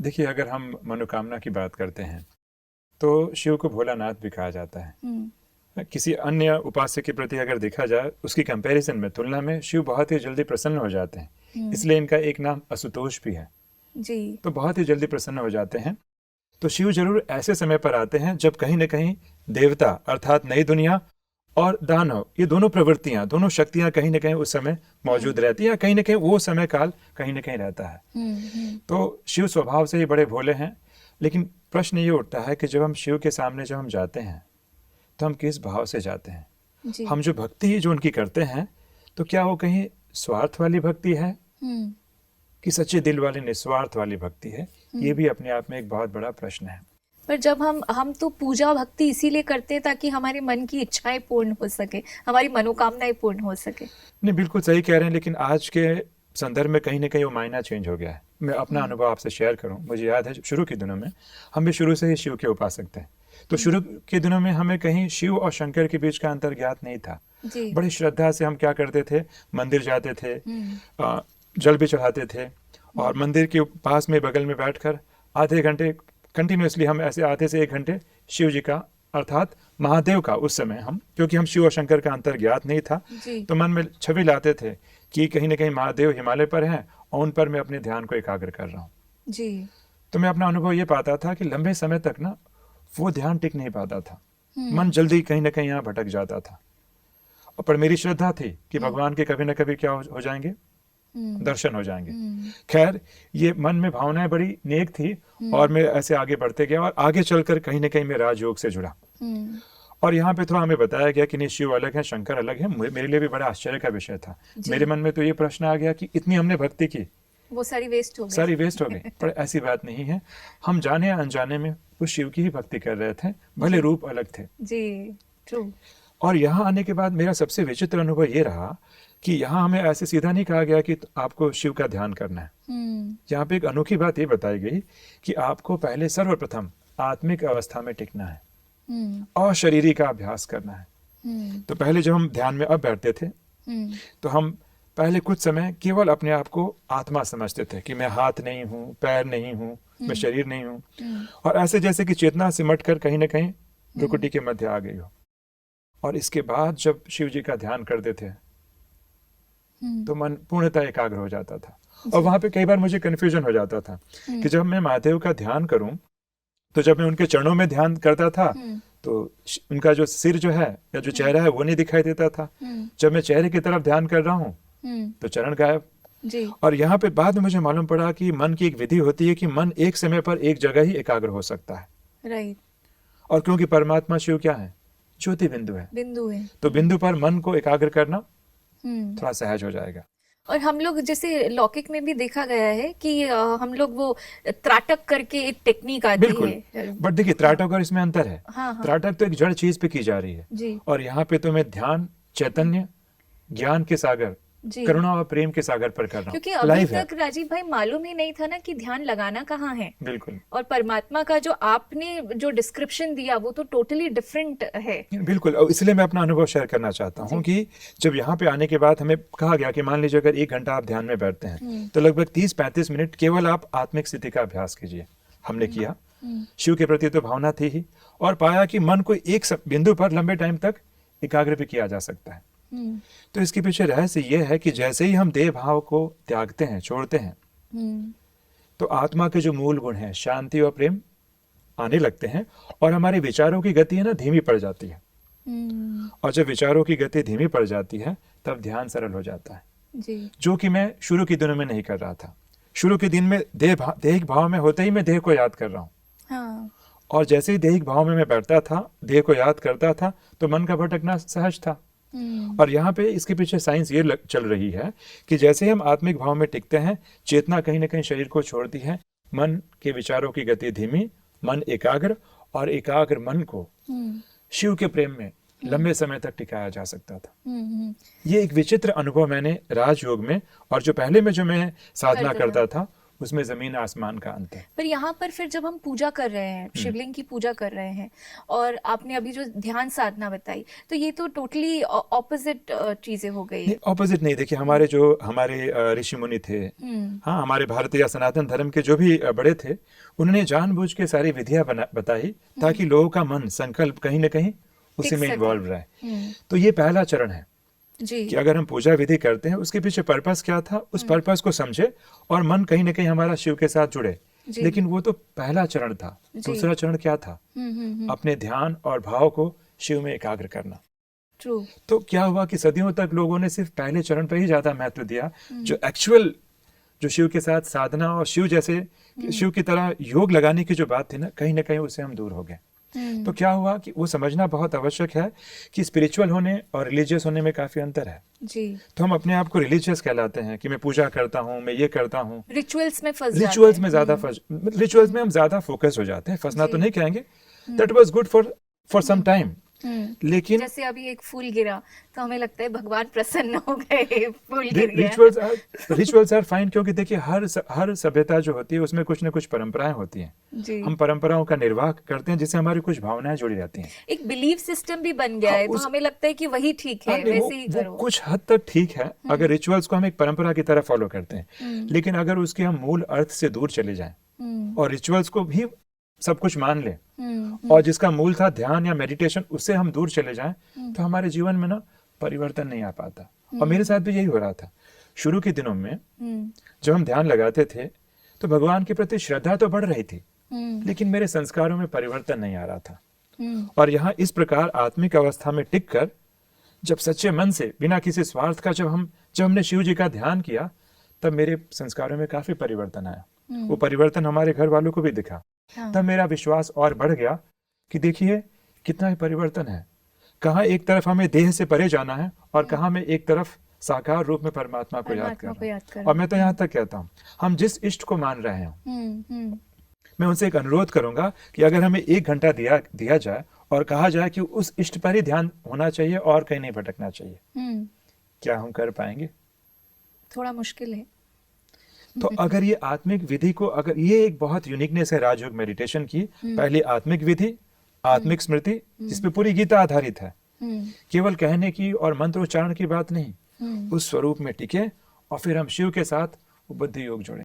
देखिए, अगर हम मनोकामना की बात करते हैं तो शिव को भोलानाथ भी कहा जाता है। किसी अन्य उपास्य के प्रति अगर देखा जाए, उसकी कंपैरिजन में, तुलना में शिव बहुत ही जल्दी प्रसन्न हो जाते हैं। इसलिए इनका एक नाम असुतोष भी है जी। तो बहुत ही जल्दी प्रसन्न हो जाते हैं। तो शिव जरूर ऐसे समय पर आते हैं जब कहीं न कहीं देवता अर्थात नई दुनिया और दानव, ये दोनों प्रवृत्तियां, दोनों शक्तियां कहीं न कहीं उस समय मौजूद रहती हैं, कहीं न कहीं वो समय काल कहीं न कहीं रहता है। तो शिव स्वभाव से ही बड़े भोले हैं। लेकिन प्रश्न ये उठता है कि जब हम शिव के सामने जब हम जाते हैं तो हम किस भाव से जाते हैं? जी। हम जो भक्ति जो उनकी करते हैं तो क्या वो कहीं स्वार्थ वाली भक्ति है कि सच्चे दिल वाली निस्वार्थ वाली भक्ति है? ये भी अपने आप में एक बहुत बड़ा प्रश्न है। पर जब हम तो पूजा भक्ति इसीलिए करते हैं ताकि हमारे मन की इच्छाएं पूर्ण हो सके, हमारी मनोकामनाएं पूर्ण हो सके। नहीं, बिल्कुल सही कह रहे हैं, लेकिन आज के संदर्भ में कहीं ना कहीं वो मायना चेंज हो गया है। मैं अपना अनुभव आपसे शेयर करूं, मुझे याद है शुरू के दिनों में हम भी शुरू से ही शिव के उपासक थे। तो शुरू के दिनों में हमें कहीं शिव और शंकर के बीच का अंतर ज्ञात नहीं था। बड़ी श्रद्धा से हम क्या करते थे, मंदिर जाते थे, जल भी चढ़ाते थे और मंदिर के पास में बगल में बैठकर आधे घंटे कंटिन्यूसली, हम ऐसे आधे से 1 घंटे शिव जी का अर्थात महादेव का, उस समय हम, क्योंकि हम शिव और शंकर का अंतर ज्ञात नहीं था, तो मन में छवि लाते थे कि कहीं ना कहीं महादेव हिमालय पर हैं और उन पर मैं अपने ध्यान को एकाग्र कर रहा हूँ जी। तो मैं अपना अनुभव ये पाता था कि लंबे समय तक ना वो ध्यान टिक नहीं पाता था। मन जल्दी कहीं ना कहीं यहाँ भटक जाता था। और पर मेरी श्रद्धा थी कि भगवान के कभी ना कभी क्या हो जाएंगे, दर्शन हो जाएंगे। खैर, ये मन में भावनाएं बड़ी नेक थी और मैं ऐसे आगे बढ़ते गया और आगे चलकर कहीं ना कहीं मैं राजयोग से जुड़ा। और यहाँ पे थोड़ा हमें बताया गया कि नहीं, शिव अलग है, शंकर अलग है। मेरे लिए भी बड़ा आश्चर्य का विषय था। मेरे मन में तो ये प्रश्न आ गया कि इतनी हमने भक्ति की, वो सारी वेस्ट हो गई, सारी वेस्ट हो गई। पर ऐसी बात नहीं है, हम जाने या अनजाने में उस शिव की ही भक्ति कर रहे थे, भले रूप अलग थे। जी, ट्रू। और यहाँ आने के बाद मेरा सबसे विचित्र अनुभव ये रहा कि यहाँ हमें ऐसे सीधा नहीं कहा गया कि आपको शिव का ध्यान करना है। यहाँ पे एक अनोखी बात ये बताई गई कि आपको पहले सर्वप्रथम आत्मिक अवस्था में टिकना है और शरीरी का अभ्यास करना है। तो पहले जब हम ध्यान में अब बैठते थे तो हम पहले कुछ समय केवल अपने आप को आत्मा समझते थे कि मैं हाथ नहीं हूँ, पैर नहीं हूँ, मैं शरीर नहीं हूँ, और ऐसे जैसे कि चेतना सिमट कर कहीं ना कहीं भ्रुकुटी के मध्य आ गई हो। और इसके बाद जब शिव जी का ध्यान करते थे तो मन पूर्णतः एकाग्र हो जाता था। और वहां पे कई बार मुझे कंफ्यूजन हो जाता था कि जब मैं महादेव का ध्यान करूं तो जब मैं उनके चरणों में ध्यान करता था तो उनका जो सिर जो है या जो चेहरा है वो नहीं दिखाई देता था। जब मैं चेहरे की तरफ ध्यान कर रहा हूँ तो चरण गायब। जी। और यहाँ पे बाद में मुझे मालूम पड़ा कि मन की एक विधि होती है कि मन एक समय पर एक जगह ही एकाग्र हो सकता है। राइट। और क्योंकि परमात्मा शिव क्या है, ज्योति बिंदु है, बिंदु है, तो बिंदु पर मन को एकाग्र करना थोड़ा सहज हो जाएगा। और हम लोग जैसे लौकिक में भी देखा गया है कि हम लोग वो त्राटक करके एक टेक्निक आती है। बट देखिए, त्राटक और इसमें अंतर है। हाँ, हाँ। त्राटक तो एक जड़ चीज पे की जा रही है जी। और यहाँ पे तो मैं ध्यान चैतन्य ज्ञान के सागर, करुणा और प्रेम के सागर पर कर रहा हूँ। क्योंकि अभी तक राजीव भाई मालूम ही नहीं था ना कि ध्यान लगाना कहाँ है। बिल्कुल। और परमात्मा का जो आपने जो डिस्क्रिप्शन दिया वो तो टोटली डिफरेंट है। बिल्कुल। इसलिए मैं अपना अनुभव शेयर करना चाहता हूँ कि जब यहाँ पे आने के बाद हमें कहा गया कि मान लीजिए अगर 1 घंटा आप ध्यान में बैठते हैं तो लगभग 30-35 मिनट केवल आप आत्मिक स्थिति का अभ्यास कीजिए। हमने किया, शिव के प्रति तो भावना थी ही, और पाया कि मन को एक बिंदु पर लंबे टाइम तक एकाग्र भी किया जा सकता है। तो इसके पीछे रहस्य ये है कि जैसे ही हम देह भाव को त्यागते हैं, छोड़ते हैं, तो आत्मा के जो मूल गुण हैं, शांति और प्रेम, आने लगते हैं और हमारे विचारों की गति है ना, धीमी पड़ जाती है। और जब विचारों की गति धीमी पड़ जाती है तब ध्यान सरल हो जाता है जी। जो कि मैं शुरू के दिनों में नहीं कर रहा था। शुरू के दिन में देहिक भाव में होते ही मैं देह को याद कर रहा हूँ। हाँ। और जैसे ही देहिक भाव में मैं बैठता था, देह को याद करता था, तो मन का भटकना सहज था। और यहाँ पे इसके पीछे साइंस ये चल रही है कि जैसे हम आत्मिक भाव में टिकते हैं, चेतना कहीं ना कहीं शरीर को छोड़ती है, मन के विचारों की गति धीमी, मन एकाग्र, और एकाग्र मन को शिव के प्रेम में लंबे समय तक टिकाया जा सकता था। ये एक विचित्र अनुभव मैंने राजयोग में, और जो पहले में जो मैं साधना करता था उसमें जमीन आसमान का अंतर है। पर यहाँ पर फिर जब हम पूजा कर रहे हैं, शिवलिंग की पूजा कर रहे हैं, और आपने अभी जो ध्यान साधना बताई, तो ये तो टोटली ऑपोजिट चीजें हो गई। ऑपोजिट नहीं, देखिए हमारे ऋषि मुनि थे, हाँ, हमारे भारतीय सनातन धर्म के जो भी बड़े थे, उन्होंने जानबूझ के सारी विधियां बताई ताकि लोगों का मन संकल्प कहीं ना कहीं उसी में इन्वॉल्व रहे। तो ये पहला चरण है जी। कि अगर हम पूजा विधि करते हैं, उसके पीछे पर्पस क्या था, उस पर्पस को समझे और मन कहीं ना कहीं हमारा शिव के साथ जुड़े। लेकिन वो तो पहला चरण था। दूसरा चरण क्या था? अपने ध्यान और भाव को शिव में एकाग्र करना। ट्रू। तो क्या हुआ कि सदियों तक लोगों ने सिर्फ पहले चरण पर ही ज्यादा महत्व दिया। जो एक्चुअल जो शिव के साथ साधना और शिव की तरह योग लगाने की जो बात थी ना कहीं उससे हम दूर हो गए। तो क्या हुआ कि वो समझना बहुत आवश्यक है कि स्पिरिचुअल होने और रिलीजियस होने में काफी अंतर है जी। तो हम अपने आप को रिलीजियस कहलाते हैं कि मैं पूजा करता हूँ, मैं ये करता हूँ, रिचुअल्स में हम ज्यादा फोकस हो जाते हैं। फंसना तो नहीं कहेंगे, that was good for some time, लेकिन जैसे अभी एक फूल गिरा तो हमें लगता है भगवान प्रसन्न हो गए, फूल गिर गया। रिचुअल्स आर फाइन, क्योंकि देखिए हर सभ्यता जो होती है उसमें कुछ न कुछ परंपराएं होती हैं। हम परंपराओं का निर्वाह करते हैं जिससे हमारी कुछ भावनाएं जुड़ी रहती हैं। एक बिलीफ सिस्टम भी बन गया है, तो हमें लगता है कि वही ठीक है, वैसे ही करो। कुछ हद तक ठीक है अगर रिचुअल्स को हम एक परंपरा की तरह फॉलो करते हैं, लेकिन अगर उसके हम मूल अर्थ से दूर चले जाएं और रिचुअल्स को भी सब कुछ मान ले और जिसका मूल था ध्यान या मेडिटेशन, उससे हम दूर चले जाएं, तो हमारे जीवन में ना परिवर्तन नहीं आ पाता। और मेरे साथ भी यही हो रहा था। शुरू के दिनों में जब हम ध्यान लगाते थे तो भगवान के प्रति श्रद्धा तो बढ़ रही थी, लेकिन मेरे संस्कारों में परिवर्तन नहीं आ रहा था। और यहाँ इस प्रकार आत्मिक अवस्था में टिक कर जब सच्चे मन से बिना किसी स्वार्थ का जब हमने शिव जी का ध्यान किया, तब मेरे संस्कारों में काफी परिवर्तन आया। वो परिवर्तन हमारे घर वालों को भी दिखा। तब मेरा विश्वास और बढ़ गया कि देखिए कितना ही परिवर्तन है। कहाँ एक तरफ हमें देह से परे जाना है और कहाँ में एक तरफ साकार रूप में परमात्मा को याद करना। और मैं तो यहाँ तक कहता हूँ, हम जिस इष्ट को मान रहे हैं, मैं उनसे एक अनुरोध करूंगा कि अगर हमें 1 घंटा दिया जाए और कहा जाए कि उस इष्ट पर ही ध्यान होना चाहिए और कहीं नहीं भटकना चाहिए, क्या हम कर पाएंगे? थोड़ा मुश्किल है। तो अगर ये आत्मिक विधि को, अगर ये एक बहुत यूनिकनेस है राजयोग मेडिटेशन की, पहली आत्मिक विधि, आत्मिक स्मृति, जिसपे पूरी गीता आधारित है, केवल कहने की और मंत्र उच्चारण की बात नहीं, उस स्वरूप में टिके और फिर हम शिव के साथ वो बुद्धि योग जोड़े।